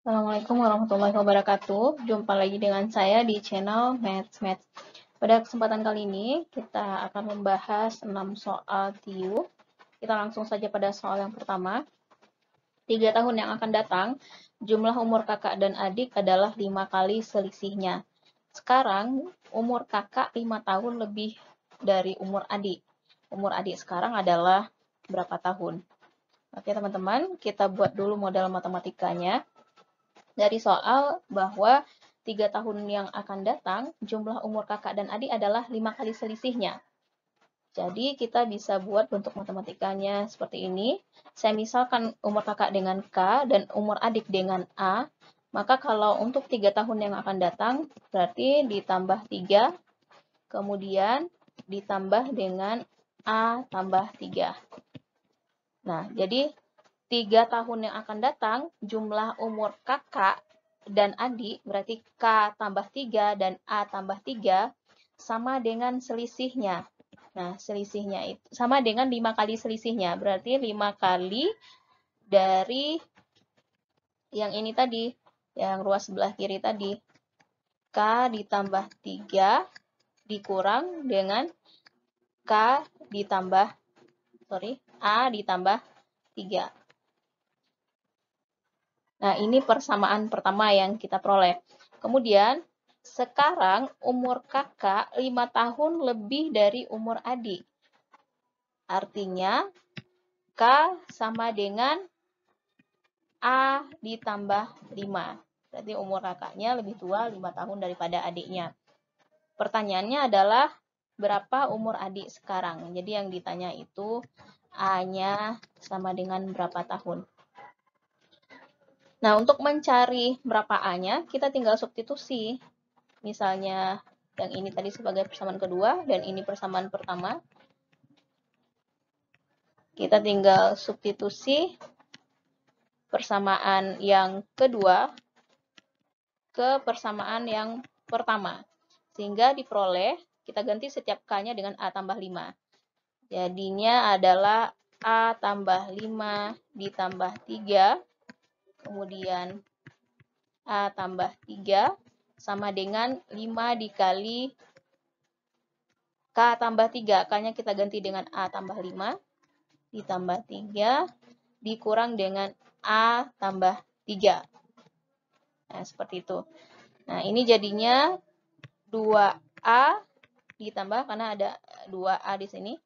Assalamualaikum warahmatullahi wabarakatuh. Jumpa lagi dengan saya di channel Maths. Pada kesempatan kali ini, kita akan membahas 6 soal TIU. Kita langsung saja pada soal yang pertama. 3 tahun yang akan datang, jumlah umur kakak dan adik adalah 5 kali selisihnya. Sekarang, umur kakak 5 tahun lebih dari umur adik. Umur adik sekarang adalah berapa tahun? Oke teman-teman, kita buat dulu modal matematikanya. Dari soal bahwa 3 tahun yang akan datang, jumlah umur kakak dan adik adalah 5 kali selisihnya. Jadi kita bisa buat bentuk matematikanya seperti ini. Saya misalkan umur kakak dengan K dan umur adik dengan A. Maka kalau untuk 3 tahun yang akan datang, berarti ditambah 3, kemudian ditambah dengan A tambah 3. Nah, jadi 3 tahun yang akan datang, jumlah umur kakak dan adik, berarti K tambah 3 dan A tambah 3, sama dengan selisihnya. Nah, selisihnya itu sama dengan 5 kali selisihnya, berarti 5 kali dari yang ini tadi, yang ruas sebelah kiri tadi. K ditambah 3 dikurang dengan A ditambah 3. Nah, ini persamaan pertama yang kita peroleh. Kemudian, sekarang umur kakak 5 tahun lebih dari umur adik. Artinya, K sama dengan A ditambah 5. Berarti umur kakaknya lebih tua 5 tahun daripada adiknya. Pertanyaannya adalah, berapa umur adik sekarang? Jadi yang ditanya itu A-nya sama dengan berapa tahun. Nah, untuk mencari berapa A-nya, kita tinggal substitusi. Misalnya, yang ini tadi sebagai persamaan kedua, dan ini persamaan pertama. Kita tinggal substitusi persamaan yang kedua ke persamaan yang pertama. Sehingga diperoleh, kita ganti setiap K-nya dengan A tambah 5. Jadinya adalah A tambah 5 ditambah 3, kemudian A tambah 3, sama dengan 5 dikali K tambah 3. K-nya kita ganti dengan A tambah 5, ditambah 3, dikurang dengan A tambah 3. Nah, seperti itu. Nah, ini jadinya 2A ditambah, karena ada 2A di sini.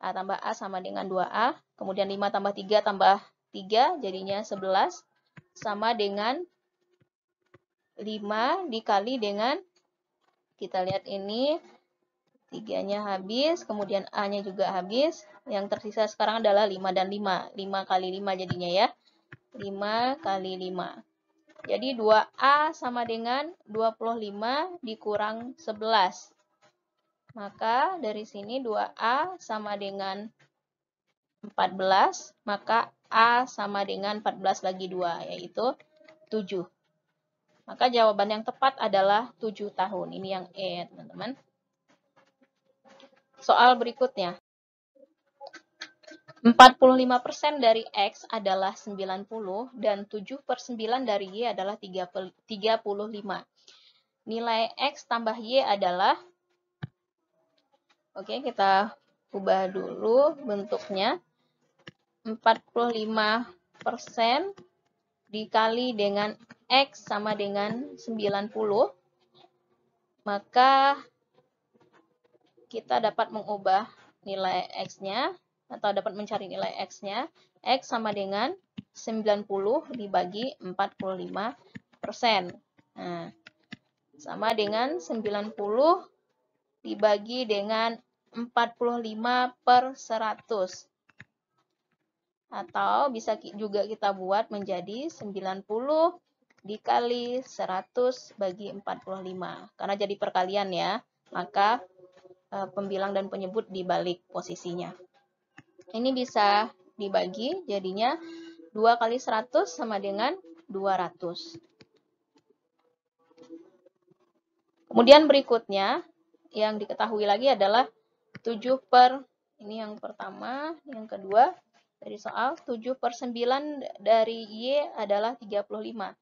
A tambah A sama dengan 2A. Kemudian 5 tambah 3 tambah 3, jadinya 11. Sama dengan 5 dikali dengan, kita lihat ini, 3-nya habis, kemudian A-nya juga habis. Yang tersisa sekarang adalah 5 dan 5. 5 kali 5 jadinya ya. 5 kali 5. Jadi 2A sama dengan 25 dikurang 11. Maka dari sini 2A sama dengan 14. Maka A sama dengan 14 lagi 2, yaitu 7. Maka jawaban yang tepat adalah 7 tahun. Ini yang E, teman-teman. Soal berikutnya. 45% dari X adalah 90 dan 7/9 dari Y adalah 35. Nilai X tambah Y adalah, oke, kita ubah dulu bentuknya. 45% dikali dengan X sama dengan 90. Maka kita dapat mengubah nilai X-nya, atau dapat mencari nilai X-nya. X sama dengan 90 dibagi 45%. Nah, sama dengan 90 dibagi dengan 45/100. Atau bisa juga kita buat menjadi 90 dikali 100 bagi 45. Karena jadi perkalian ya, maka pembilang dan penyebut dibalik posisinya. Ini bisa dibagi, jadinya 2 kali 100 sama dengan 200. Kemudian berikutnya, yang diketahui lagi adalah 7 per, ini yang pertama, yang kedua, dari soal 7/9 dari Y adalah 35.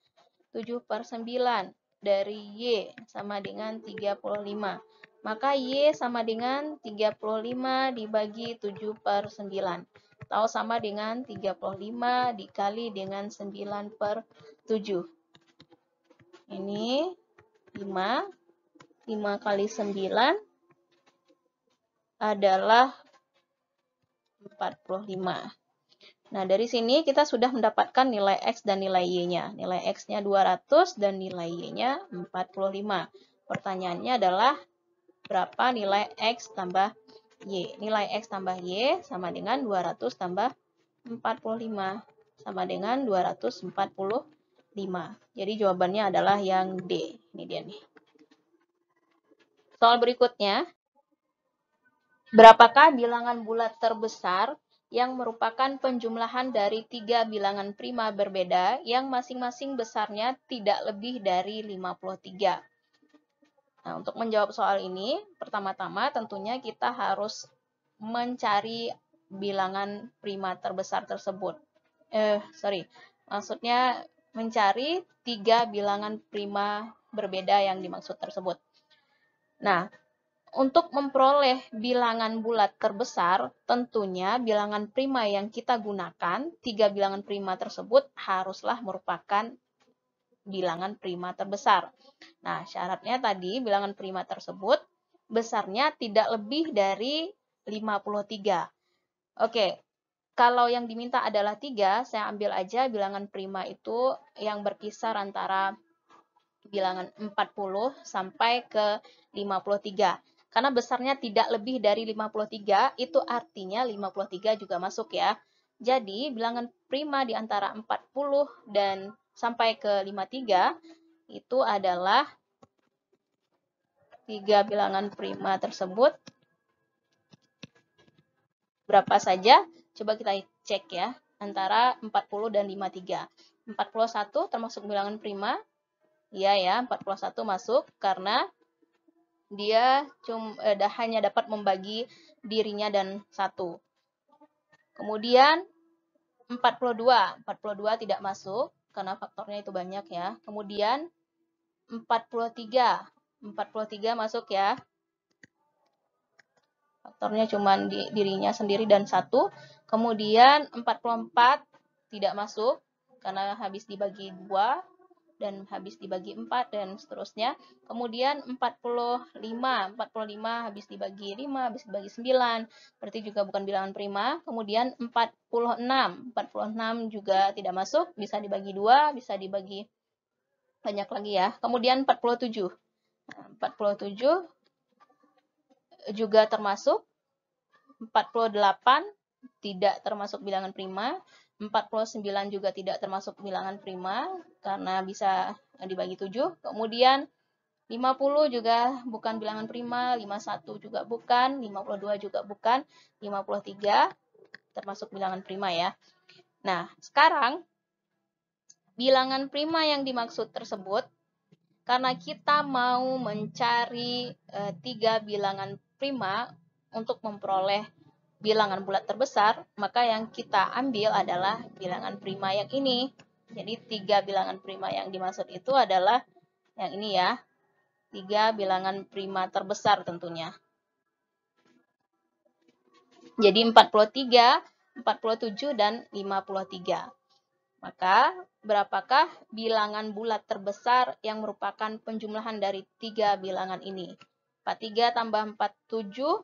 7/9 dari Y sama dengan 35. Maka Y sama dengan 35 dibagi 7/9. Atau sama dengan 35 dikali dengan 9/7. Ini 5. 5 kali 9 adalah 45. Nah, dari sini kita sudah mendapatkan nilai X dan nilai Y-nya. Nilai X-nya 200 dan nilai Y-nya 45. Pertanyaannya adalah berapa nilai X tambah Y? Nilai X tambah Y sama dengan 200 tambah 45. Sama dengan 245. Jadi jawabannya adalah yang D. Ini dia nih. Soal berikutnya. Berapakah bilangan bulat terbesar yang merupakan penjumlahan dari 3 bilangan prima berbeda yang masing-masing besarnya tidak lebih dari 53. Nah, untuk menjawab soal ini, pertama-tama tentunya kita harus mencari bilangan prima terbesar tersebut. Maksudnya mencari 3 bilangan prima berbeda yang dimaksud tersebut. Nah, untuk memperoleh bilangan bulat terbesar, tentunya bilangan prima yang kita gunakan, 3 bilangan prima tersebut haruslah merupakan bilangan prima terbesar. Nah, syaratnya tadi bilangan prima tersebut besarnya tidak lebih dari 53. Oke, kalau yang diminta adalah 3, saya ambil aja bilangan prima itu yang berkisar antara bilangan 40 sampai ke 53. Karena besarnya tidak lebih dari 53, itu artinya 53 juga masuk ya. Jadi, bilangan prima di antara 40 dan sampai ke 53 itu adalah 3 bilangan prima tersebut. Berapa saja? Coba kita cek ya. Antara 40 dan 53. 41 termasuk bilangan prima. Iya ya, 41 masuk karena dia hanya dapat membagi dirinya dan 1. Kemudian 42 tidak masuk karena faktornya itu banyak ya. Kemudian 43 masuk ya. Faktornya cuma dirinya sendiri dan 1. Kemudian 44 tidak masuk karena habis dibagi 2. Dan habis dibagi 4 dan seterusnya. Kemudian 45 habis dibagi 5, habis dibagi 9, berarti juga bukan bilangan prima. Kemudian 46 juga tidak masuk, bisa dibagi 2, bisa dibagi banyak lagi ya. Kemudian 47. Nah, 47 juga termasuk. 48 tidak termasuk bilangan prima. 49 juga tidak termasuk bilangan prima karena bisa dibagi 7. Kemudian 50 juga bukan bilangan prima, 51 juga bukan, 52 juga bukan, 53 termasuk bilangan prima ya. Nah, sekarang bilangan prima yang dimaksud tersebut karena kita mau mencari 3 bilangan prima untuk memperoleh bilangan bulat terbesar, maka yang kita ambil adalah bilangan prima yang ini. Jadi 3 bilangan prima yang dimaksud itu adalah yang ini ya. 3 bilangan prima terbesar tentunya. Jadi 43, 47, dan 53. Maka berapakah bilangan bulat terbesar yang merupakan penjumlahan dari 3 bilangan ini? 43 tambah 47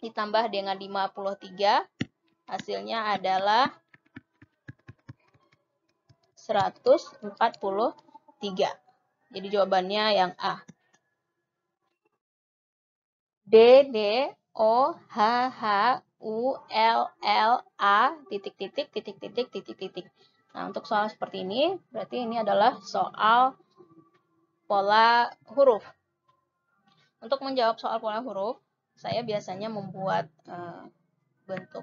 ditambah dengan 53, hasilnya adalah 143. Jadi jawabannya yang A. D, D, O, H, H, U, L, L, A, titik, titik, titik, titik, titik, titik. Nah, untuk soal seperti ini, berarti ini adalah soal pola huruf. Untuk menjawab soal pola huruf, saya biasanya membuat bentuk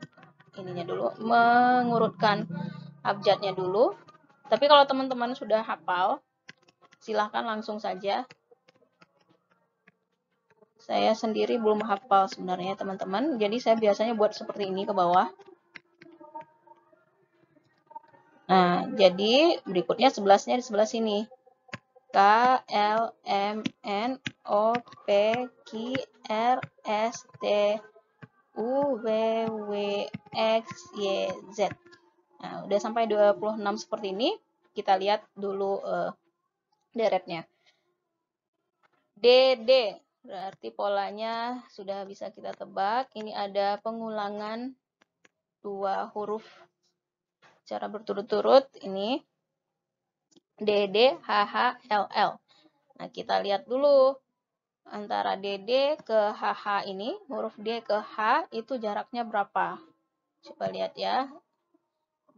ininya dulu, mengurutkan abjadnya dulu. Tapi kalau teman-teman sudah hafal, silahkan langsung saja. Saya sendiri belum hafal sebenarnya teman-teman, jadi saya biasanya buat seperti ini ke bawah. Nah, jadi berikutnya 11-nya di sebelah sini. K, L, M, N, O, P, Q, R, S, T, U, V, W, X, Y, Z. Nah, udah sampai 26 seperti ini. Kita lihat dulu deretnya. DD, berarti polanya sudah bisa kita tebak. Ini ada pengulangan 2 huruf secara berturut-turut. Ini DD, HH, LL. Nah, kita lihat dulu. Antara DD ke HH ini, huruf D ke H itu jaraknya berapa? Coba lihat ya.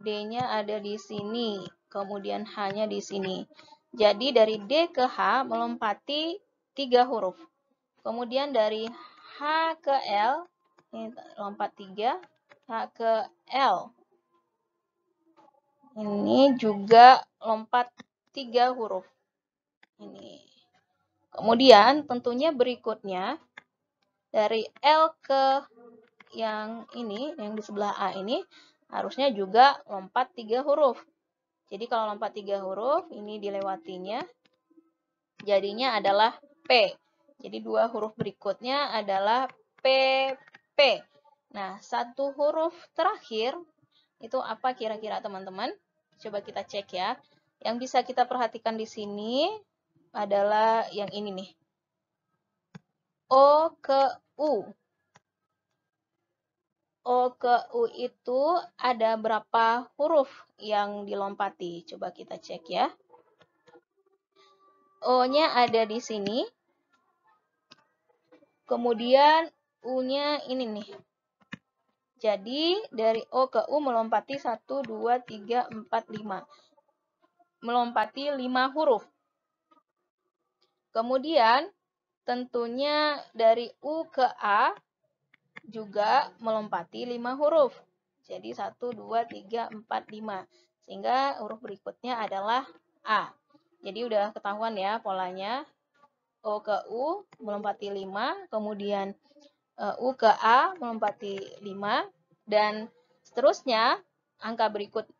D-nya ada di sini, kemudian H-nya di sini. Jadi dari D ke H melompati 3 huruf. Kemudian dari H ke L, ini lompat 3, H ke L. Ini juga lompat 3 huruf. Ini. Kemudian tentunya berikutnya dari L ke yang ini, yang di sebelah A ini, harusnya juga lompat 3 huruf. Jadi kalau lompat 3 huruf, ini dilewatinya, jadinya adalah P. Jadi 2 huruf berikutnya adalah P, P. Nah, 1 huruf terakhir, itu apa kira-kira teman-teman? Coba kita cek ya. Yang bisa kita perhatikan di sini adalah yang ini nih. O ke U. O ke U itu ada berapa huruf yang dilompati? Coba kita cek ya. O-nya ada di sini. Kemudian U-nya ini nih. Jadi dari O ke U melompati 1, 2, 3, 4, 5. Melompati 5 huruf. Kemudian tentunya dari U ke A juga melompati 5 huruf. Jadi 1, 2, 3, 4, 5. Sehingga huruf berikutnya adalah A. Jadi udah ketahuan ya polanya. O ke U melompati 5, kemudian U ke A melompati 5, dan seterusnya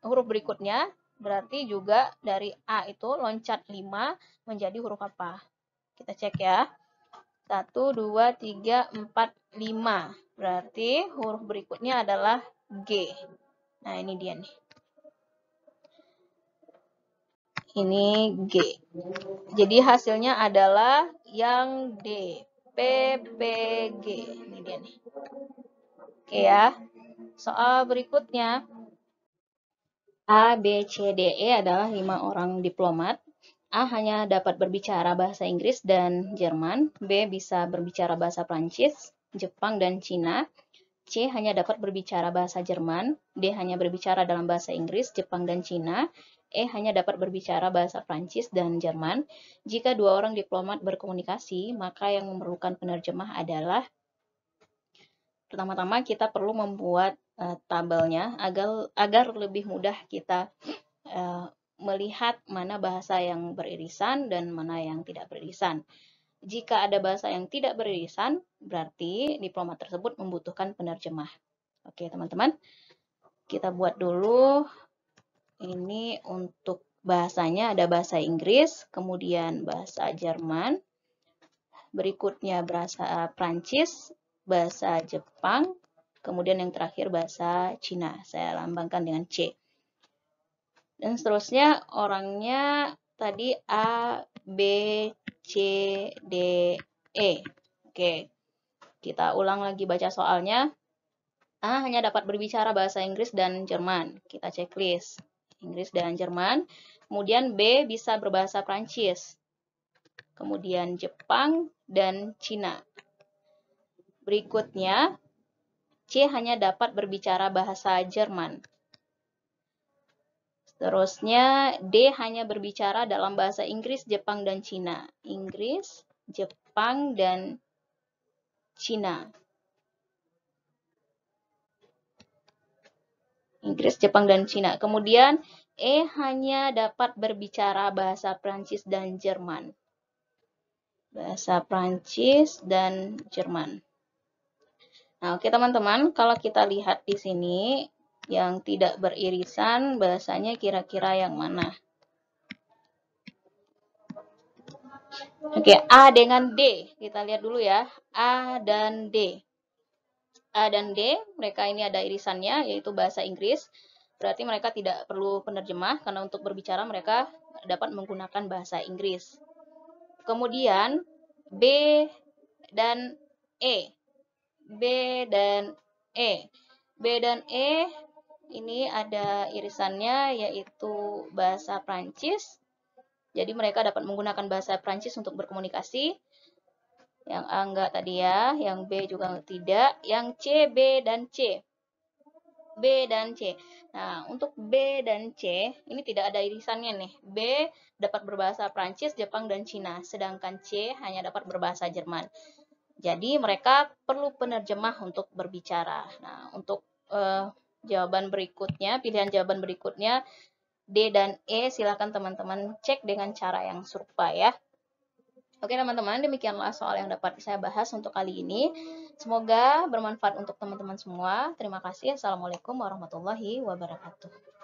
huruf berikutnya berarti juga dari A itu loncat 5 menjadi huruf apa? Kita cek ya. 1, 2, 3, 4, 5. Berarti huruf berikutnya adalah G. Nah, ini dia nih. Ini G. Jadi hasilnya adalah yang D. P, P, G. Ini dia nih. Oke ya. Soal berikutnya. A, B, C, D, E adalah 5 orang diplomat. A hanya dapat berbicara bahasa Inggris dan Jerman, B bisa berbicara bahasa Prancis, Jepang, dan Cina, C hanya dapat berbicara bahasa Jerman, D hanya berbicara dalam bahasa Inggris, Jepang, dan Cina, E hanya dapat berbicara bahasa Prancis dan Jerman. Jika 2 orang diplomat berkomunikasi, maka yang memerlukan penerjemah adalah, pertama-tama kita perlu membuat tabelnya agar lebih mudah kita melihat mana bahasa yang beririsan dan mana yang tidak beririsan. Jika ada bahasa yang tidak beririsan, berarti diplomat tersebut membutuhkan penerjemah. Oke, teman-teman. Kita buat dulu. Ini untuk bahasanya ada bahasa Inggris, kemudian bahasa Jerman, berikutnya bahasa Prancis, bahasa Jepang, kemudian yang terakhir bahasa Cina. Saya lambangkan dengan C. Dan seterusnya orangnya tadi A, B, C, D, E. Oke, kita ulang lagi baca soalnya. A hanya dapat berbicara bahasa Inggris dan Jerman. Kita checklist. Inggris dan Jerman. Kemudian B bisa berbahasa Prancis. Kemudian Jepang dan Cina. Berikutnya, C hanya dapat berbicara bahasa Jerman. Seterusnya, D hanya berbicara dalam bahasa Inggris, Jepang, dan Cina. Inggris, Jepang, dan Cina. Inggris, Jepang, dan Cina. Kemudian, E hanya dapat berbicara bahasa Prancis dan Jerman. Bahasa Prancis dan Jerman. Nah, oke teman-teman, kalau kita lihat di sini, Yang tidak beririsan bahasanya kira-kira yang mana? Oke, A dengan D. Kita lihat dulu ya. A dan D. A dan D, mereka ini ada irisannya, yaitu bahasa Inggris. Berarti mereka tidak perlu penerjemah, karena untuk berbicara mereka dapat menggunakan bahasa Inggris. Kemudian, B dan E. B dan E. B dan E ini ada irisannya, yaitu bahasa Prancis. Jadi mereka dapat menggunakan bahasa Prancis untuk berkomunikasi. Yang A enggak tadi ya, yang B juga tidak, yang C, B, dan C. B dan C. Nah, untuk B dan C, ini tidak ada irisannya nih. B dapat berbahasa Prancis, Jepang, dan Cina, sedangkan C hanya dapat berbahasa Jerman. Jadi mereka perlu penerjemah untuk berbicara. Nah, untuk jawaban berikutnya, pilihan jawaban berikutnya, D dan E, silakan teman-teman cek dengan cara yang serupa ya. Oke teman-teman, demikianlah soal yang dapat saya bahas untuk kali ini. Semoga bermanfaat untuk teman-teman semua. Terima kasih. Assalamualaikum warahmatullahi wabarakatuh.